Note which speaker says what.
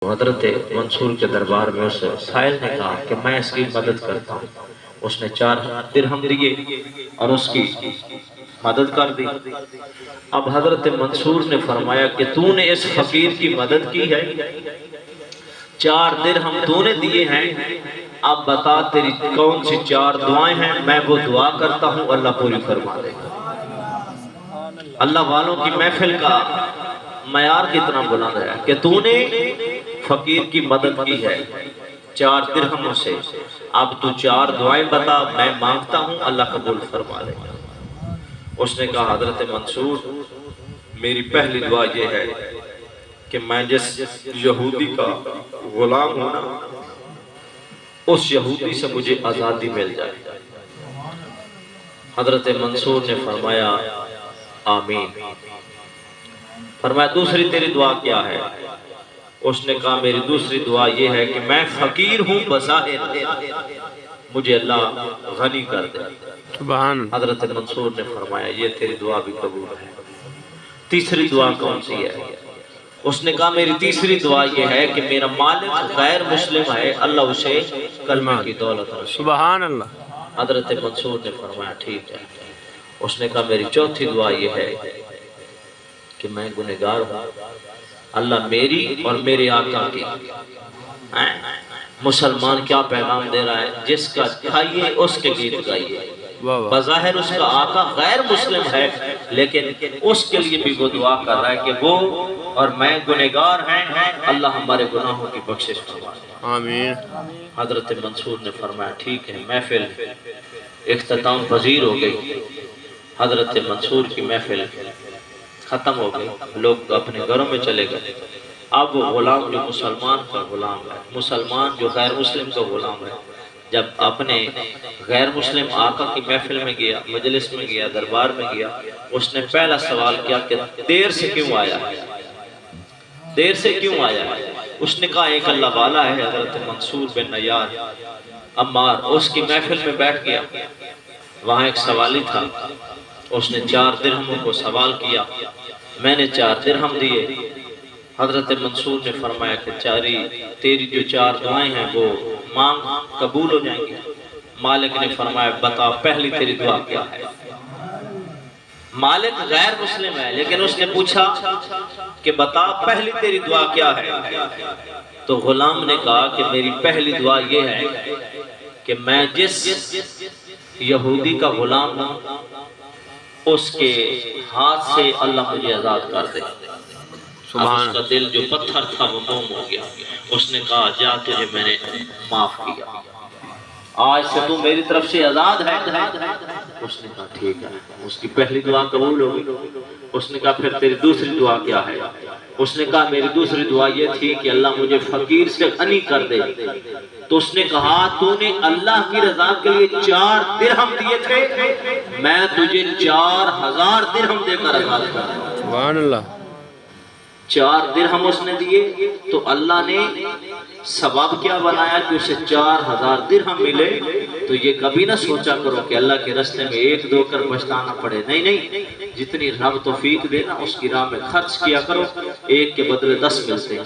Speaker 1: حضرت منصور کے دربار میں اس سائل نے کہا کہ میں اس کی مدد کرتا ہوں. اس نے 4 درہم دیے اور اس کی مدد کر دی. اب حضرت منصور نے فرمایا کہ تو نے اس فقیر کی مدد کی ہے، 4 درہم تو نے دیے ہیں، اب بتا تیری کون سی 4 دعائیں ہیں، میں وہ دعا کرتا ہوں اللہ پوری فرما دے گا. اللہ والوں کی محفل کا معیار کتنا بلند ہے کہ تو نے فقیر کی مدد کی ہے 4 درہموں سے، اب تو 4 دعائیں بتا، میں مانگتا ہوں اللہ قبول فرما لے گا. اس نے کہا حضرت منصور میری پہلی دعا یہ ہے کہ میں جس یہودی کا غلام ہوں نا، اس یہودی سے مجھے آزادی مل جائے. حضرت منصور نے فرمایا آمین. فرمایا دوسری تیری دعا کیا ہے؟ اس نے کہا میری دوسری دعا یہ ہے کہ میں فقیر ہوں بظاہر، مجھے اللہ غنی کر دے.
Speaker 2: سبحان.
Speaker 1: حضرت منصور نے فرمایا یہ تیری دعا بھی قبول ہے. تیسری دعا کون سی ہے؟ اس نے کہا میری تیسری دعا یہ ہے کہ میرا مالک غیر مسلم ہے، اللہ اسے کلمہ کی دولت نصیب.
Speaker 2: سبحان اللہ.
Speaker 1: حضرت منصور نے فرمایا ٹھیک ہے. اس نے کہا میری چوتھی دعا یہ ہے کہ میں گنہگار ہوں، اللہ میری اور میرے آقا کی. مسلمان کیا پیغام دے رہا ہے؟ جس کا کھائیے اس کے گیت گائیے. بظاہر اس کا آقا غیر مسلم ہے لیکن اس کے لیے بھی وہ دعا کر رہا ہے کہ وہ اور میں گنہگار ہیں، اللہ ہمارے گناہوں کی بخشش فرمائے.
Speaker 2: آمین.
Speaker 1: حضرت منصور نے فرمایا ٹھیک ہے. محفل اختتام پذیر ہو گئی. حضرت منصور کی محفل ختم ہو گئی، لوگ اپنے گھروں میں چلے گئے. اب وہ غلام جو مسلمان کا غلام ہے، مسلمان جو غیر مسلم کا غلام ہے، جب اپنے غیر مسلم آقا کی محفل میں گیا، مجلس میں گیا، دربار میں گیا، اس نے پہلا سوال کیا کہ دیر سے کیوں آیا ہے؟ دیر سے کیوں آیا ہے؟ اس نے کہا ایک اللہ والا ہے حضرت منصور بن نیار عمار، اس کی محفل میں بیٹھ گیا. وہاں ایک سوالی تھا، اس نے 4 درہموں کو سوال کیا، میں نے 4 درہم دیے. حضرت منصور نے فرمایا کہ تیری جو 4 دعائیں ہیں وہ مانگ قبول ہو جائیں گی. مالک نے فرمایا بتا پہلی تیری دعا کیا ہے؟ مالک غیر مسلم ہے لیکن اس نے پوچھا کہ بتا پہلی تیری دعا کیا ہے؟ تو غلام نے کہا کہ میری پہلی دعا یہ ہے کہ میں جس یہودی کا غلام ہوں اس کے ہاتھ سے اللہ مجھے آزاد کر دے. اب اس کا دل جو پتھر تھا وہ موم ہو گیا. اس نے کہا جا تجھے میں نے معاف کیا، آج سے تو میری طرف سے آزاد ہے. اس نے کہا ٹھیک ہے. اس کی پہلی دعا قبول ہو گئی. اس نے کہا پھر تیری دوسری دعا کیا ہے؟ اس نے کہا میری دوسری دعا یہ تھی کہ اللہ مجھے فقیر سے غنی کر دے. تو اس نے کہا تو نے اللہ کی رضا کے لیے 4 درہم دیے تھے، میں تجھے 4000 درہم دے کر آزاد کر دوں.
Speaker 2: سبحان اللہ.
Speaker 1: 4 درہم اس نے دیے تو اللہ نے ثواب کیا بنایا کہ اسے 4000 درہم ملے. تو یہ کبھی نہ سوچا کرو کہ اللہ کے راستے میں 1-2 کر بچتانا پڑے. نہیں، جتنی رب توفیق دے نا اس کی راہ میں خرچ کیا کرو، 1 کے بدلے 10 ملتے ہیں.